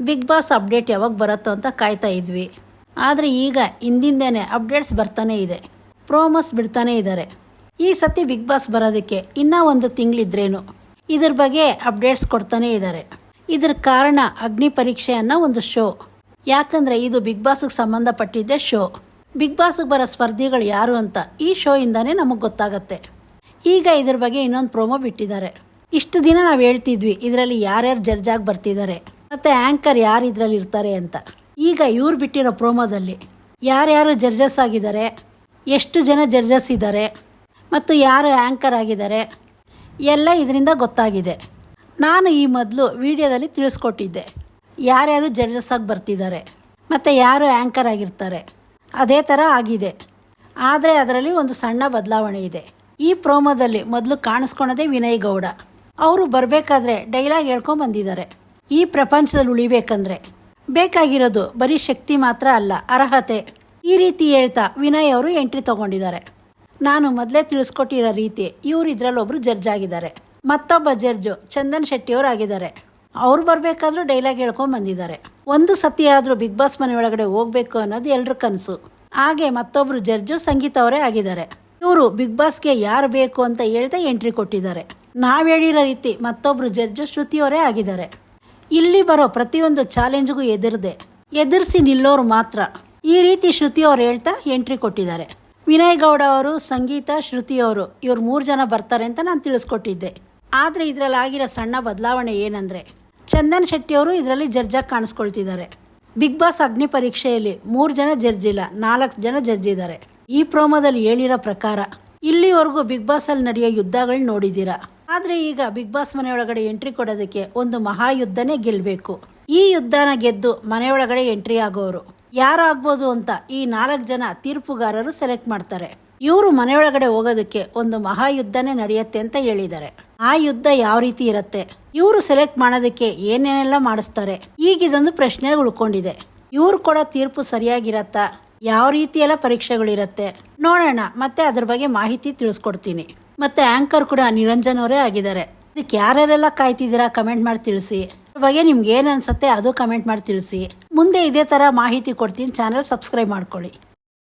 Big boss update ಯಾವಾಗ ಬರುತ್ತೋ ಅಂತ ಕಾಯ್ತಾ ಇದ್ವಿ. ಆದರೆ ಈಗ ಹಿಂದಿಂದೇನೆ ಅಪ್ಡೇಟ್ಸ್ ಬರ್ತಾನೇ ಇದೆ, ಪ್ರೋಮೋಸ್ ಬಿಡ್ತಾನೇ ಇದ್ದಾರೆ. ಈ ಸತಿ ಬಿಗ್ ಬಾಸ್ ಬರೋದಕ್ಕೆ ಇನ್ನೂ ಒಂದು ತಿಂಗಳಿದ್ರೇನು ಇದ್ರ ಬಗ್ಗೆ ಅಪ್ಡೇಟ್ಸ್ ಕೊಡ್ತಾನೇ ಇದ್ದಾರೆ. ಇದ್ರ ಕಾರಣ ಅಗ್ನಿ ಪರೀಕ್ಷೆ ಅನ್ನೋ ಒಂದು ಶೋ. ಯಾಕಂದರೆ ಇದು ಬಿಗ್ ಬಾಸ್ಗೆ ಸಂಬಂಧಪಟ್ಟಿದ್ದೆ ಶೋ. ಬಿಗ್ ಬಾಸ್ಗೆ ಬರೋ ಸ್ಪರ್ಧಿಗಳು ಯಾರು ಅಂತ ಈ ಶೋ ಇಂದಾನೇ ನಮಗೆ ಗೊತ್ತಾಗತ್ತೆ. ಈಗ ಇದ್ರ ಬಗ್ಗೆ ಇನ್ನೊಂದು ಪ್ರೋಮೋ ಬಿಟ್ಟಿದ್ದಾರೆ. ಇಷ್ಟು ದಿನ ನಾವು ಹೇಳ್ತಿದ್ವಿ ಇದರಲ್ಲಿ ಯಾರ್ಯಾರು ಜಡ್ಜ್ ಆಗಿ ಬರ್ತಿದ್ದಾರೆ ಮತ್ತು ಆ್ಯಂಕರ್ ಯಾರು ಇದರಲ್ಲಿ ಇರ್ತಾರೆ ಅಂತ. ಈಗ ಇವ್ರು ಬಿಟ್ಟಿರೋ ಪ್ರೋಮೋದಲ್ಲಿ ಯಾರ್ಯಾರು ಜಡ್ಜಸ್ ಆಗಿದ್ದಾರೆ, ಎಷ್ಟು ಜನ ಜಡ್ಜಸ್ ಇದ್ದಾರೆ ಮತ್ತು ಯಾರು ಆ್ಯಂಕರ್ ಆಗಿದ್ದಾರೆ ಎಲ್ಲ ಇದರಿಂದ ಗೊತ್ತಾಗಿದೆ. ನಾನು ಈ ಮೊದಲು ವಿಡಿಯೋದಲ್ಲಿ ತಿಳಿಸ್ಕೊಟ್ಟಿದ್ದೆ ಯಾರ್ಯಾರು ಜಡ್ಜಸ್ ಆಗಿ ಬರ್ತಿದ್ದಾರೆ ಮತ್ತು ಯಾರು ಆ್ಯಂಕರ್ ಆಗಿರ್ತಾರೆ. ಅದೇ ಥರ ಆಗಿದೆ. ಆದರೆ ಅದರಲ್ಲಿ ಒಂದು ಸಣ್ಣ ಬದಲಾವಣೆ ಇದೆ. ಈ ಪ್ರೋಮೋದಲ್ಲಿ ಮೊದಲು ಕಾಣಿಸ್ಕೊಳೋದೇ ವಿನಯ್ ಗೌಡ. ಅವರು ಬರಬೇಕಾದ್ರೆ ಡೈಲಾಗ್ ಹೇಳ್ಕೊಂಬಂದಿದ್ದಾರೆ. ಈ ಪ್ರಪಂಚದಲ್ಲಿ ಉಳಿಬೇಕಂದ್ರೆ ಬೇಕಾಗಿರೋದು ಬರೀ ಶಕ್ತಿ ಮಾತ್ರ ಅಲ್ಲ, ಅರ್ಹತೆ. ಈ ರೀತಿ ಹೇಳ್ತಾ ವಿನಯ್ ಅವರು ಎಂಟ್ರಿ ತೊಗೊಂಡಿದ್ದಾರೆ. ನಾನು ಮೊದಲೇ ತಿಳಿಸ್ಕೊಟ್ಟಿರೋ ರೀತಿ ಇವರು ಇದರಲ್ಲೊಬ್ಬರು ಜಡ್ಜ್ ಆಗಿದ್ದಾರೆ. ಮತ್ತೊಬ್ಬ ಜಡ್ಜು ಚಂದನ್ ಶೆಟ್ಟಿಯವರು ಆಗಿದ್ದಾರೆ. ಅವ್ರು ಬರಬೇಕಾದ್ರೂ ಡೈಲಾಗ್ ಹೇಳ್ಕೊಂಬಂದಿದ್ದಾರೆ. ಒಂದು ಸತಿ ಆದರೂ ಬಿಗ್ ಬಾಸ್ ಮನೆ ಒಳಗಡೆ ಹೋಗಬೇಕು ಅನ್ನೋದು ಎಲ್ಲರ ಕನಸು. ಹಾಗೆ ಮತ್ತೊಬ್ಬರು ಜಡ್ಜು ಸಂಗೀತ ಅವರೇ ಆಗಿದ್ದಾರೆ. ಇವರು ಬಿಗ್ ಬಾಸ್ಗೆ ಯಾರು ಬೇಕು ಅಂತ ಹೇಳ್ದೆ ಎಂಟ್ರಿ ಕೊಟ್ಟಿದ್ದಾರೆ. ನಾವು ಹೇಳಿರೋ ರೀತಿ ಮತ್ತೊಬ್ಬರು ಜಡ್ಜು ಶ್ರುತಿಯವರೇ ಆಗಿದ್ದಾರೆ. ಇಲ್ಲಿ ಬರೋ ಪ್ರತಿಯೊಂದು ಚಾಲೆಂಜ್ಗೂ ಎದುರಿಸಿ ನಿಲ್ಲೋರು ಮಾತ್ರ. ಈ ರೀತಿ ಶ್ರುತಿಯವರು ಹೇಳ್ತಾ ಎಂಟ್ರಿ ಕೊಟ್ಟಿದ್ದಾರೆ. ವಿನಯ್ ಗೌಡ ಅವರು, ಸಂಗೀತ, ಶ್ರುತಿಯವರು ಇವ್ರು 3 ಜನ ಬರ್ತಾರೆ ಅಂತ ನಾನು ತಿಳಿಸ್ಕೊಟ್ಟಿದ್ದೆ. ಆದರೆ ಇದರಲ್ಲಿ ಆಗಿರೋ ಸಣ್ಣ ಬದಲಾವಣೆ ಏನಂದರೆ ಚಂದನ್ ಶೆಟ್ಟಿಯವರು ಇದರಲ್ಲಿ ಜಡ್ಜಾಗಿ ಕಾಣಿಸ್ಕೊಳ್ತಿದ್ದಾರೆ. ಬಿಗ್ ಬಾಸ್ ಅಗ್ನಿ ಪರೀಕ್ಷೆಯಲ್ಲಿ 3 ಜನ ಜಡ್ಜ್ ಇಲ್ಲ, 4 ಜನ ಜಡ್ಜ್ ಇದ್ದಾರೆ. ಈ ಪ್ರೋಮೋದಲ್ಲಿ ಹೇಳಿರೋ ಪ್ರಕಾರ ಇಲ್ಲಿವರೆಗೂ ಬಿಗ್ ಬಾಸಲ್ಲಿ ನಡೆಯೋ ಯುದ್ಧಗಳು ನೋಡಿದ್ದೀರಾ. ಆದರೆ ಈಗ ಬಿಗ್ ಬಾಸ್ ಮನೆಯೊಳಗಡೆ ಎಂಟ್ರಿ ಕೊಡೋದಕ್ಕೆ ಒಂದು ಮಹಾಯುದ್ಧನೇ ಗೆಲ್ಲಬೇಕು. ಈ ಯುದ್ಧನ ಗೆದ್ದು ಮನೆಯೊಳಗಡೆ ಎಂಟ್ರಿ ಆಗೋರು ಯಾರು ಆಗ್ಬೋದು ಅಂತ ಈ 4 ಜನ ತೀರ್ಪುಗಾರರು ಸೆಲೆಕ್ಟ್ ಮಾಡ್ತಾರೆ. ಇವರು ಮನೆಯೊಳಗಡೆ ಹೋಗೋದಕ್ಕೆ ಒಂದು ಮಹಾಯುದ್ಧನೇ ನಡೆಯುತ್ತೆ ಅಂತ ಹೇಳಿದ್ದಾರೆ. ಆ ಯುದ್ಧ ಯಾವ ರೀತಿ ಇರುತ್ತೆ, ಇವರು ಸೆಲೆಕ್ಟ್ ಮಾಡೋದಕ್ಕೆ ಏನೇನೆಲ್ಲ ಮಾಡಿಸ್ತಾರೆ, ಈಗ ಇದೊಂದು ಪ್ರಶ್ನೆ ಉಳ್ಕೊಂಡಿದೆ. ಇವ್ರು ಕೊಡೋ ತೀರ್ಪು ಸರಿಯಾಗಿರತ್ತಾ, ಯಾವ ರೀತಿಯೆಲ್ಲ ಪರೀಕ್ಷೆಗಳಿರುತ್ತೆ ನೋಡೋಣ. ಮತ್ತೆ ಅದ್ರ ಬಗ್ಗೆ ಮಾಹಿತಿ ತಿಳಿಸ್ಕೊಡ್ತೀನಿ. ಮತ್ತು ಆ್ಯಂಕರ್ ಕೂಡ ನಿರಂಜನ್ ಅವರೇ ಆಗಿದ್ದಾರೆ. ಇದಕ್ಕೆ ಯಾರ್ಯಾರೆಲ್ಲ ಕಾಯ್ತಿದ್ದೀರಾ ಕಮೆಂಟ್ ಮಾಡಿ ತಿಳಿಸಿ. ಅದ್ರ ಬಗ್ಗೆ ನಿಮ್ಗೆ ಏನು ಅನ್ಸುತ್ತೆ ಅದು ಕಮೆಂಟ್ ಮಾಡಿ ತಿಳಿಸಿ. ಮುಂದೆ ಇದೇ ಥರ ಮಾಹಿತಿ ಕೊಡ್ತೀನಿ. ಚಾನಲ್ ಸಬ್ಸ್ಕ್ರೈಬ್ ಮಾಡ್ಕೊಳ್ಳಿ.